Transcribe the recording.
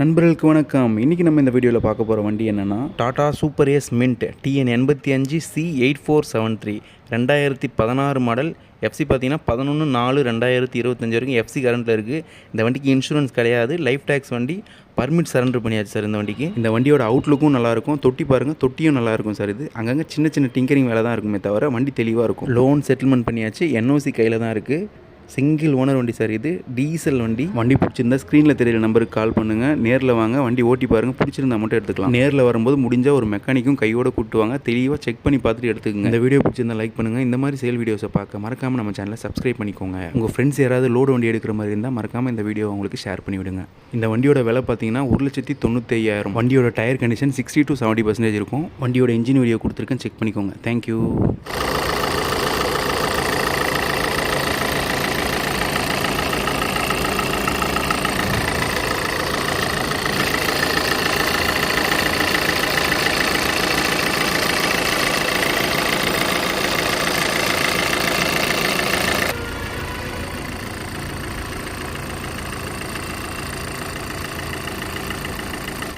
நண்பர்களுக்கு வணக்கம். இன்றைக்கி நம்ம இந்த வீடியோவில் பார்க்க போகிற வண்டி என்னென்னா Tata super ace mint TN 85C8473 2016 model. FC பார்த்தீங்கன்னா 11/4/2025 வரைக்கும் எஃப்சி கரண்ட்டில் இருக்குது. இந்த வண்டிக்கு இன்சூரன்ஸ் கிடையாது, லைஃப் டேக்ஸ் வண்டி. பர்மிட் சரண்டர் பண்ணியாச்சு சார் இந்த வண்டிக்கு. இந்த வண்டியோட அவுட்லுக்கும் நல்லாயிருக்கும், தொட்டி பாருங்கள், தொட்டியும் நல்லாயிருக்கும் சார். இது அங்கங்கே சின்ன சின்ன டிங்கரிங் வேலை தான் இருக்குமே தவிர வண்டி தெளிவாக இருக்கும். லோன் செட்டில்மெண்ட் பண்ணியாச்சு, NOC கையில் தான் இருக்குது. சிங்கிள் ஓனர் வண்டி சார். இது டீசல் வண்டி. வண்டி பிடிச்சிருந்தா ஸ்க்ரீனில் தெரியல நம்பருக்கு கால் பண்ணுங்கள், நேரில் வாங்க, வண்டி ஓட்டி பாருங்கள், பிடிச்சிருந்தா மட்டும் எடுத்துக்கலாம். நேரில் வரும்போது முடிஞ்சால் ஒரு மெக்கானிக்கும் கையோடு கூட்டுவாங்க, தெளிவாக செக் பண்ணி பார்த்துட்டு எடுத்துக்கங்க. இந்த வீடியோ பிடிச்சிருந்தா லைக் பண்ணுங்கள். இந்த மாதிரி சேல் வீடியோஸை பார்க்க மறக்காமல் நம்ம சேனலை சப்ஸ்கிரைப் பண்ணிக்கோங்க. உங்கள் ஃப்ரெண்ட்ஸ் யாராவது லோடு வண்டி எடுக்கிற மாதிரி இருந்தால் மறக்காமல் இந்த வீடியோ உங்களுக்கு ஷேர் பண்ணி விடுங்க. இந்த வண்டியோட விலை பார்த்தீங்கன்னா 1,95,000. வண்டியோட டயர் கண்டிஷன் 60 to 70% இருக்கும். வண்டியோட இன்ஜின் வீடியோ கொடுத்துருக்கேன், செக் பண்ணிக்கோங்க. தேங்க்யூ.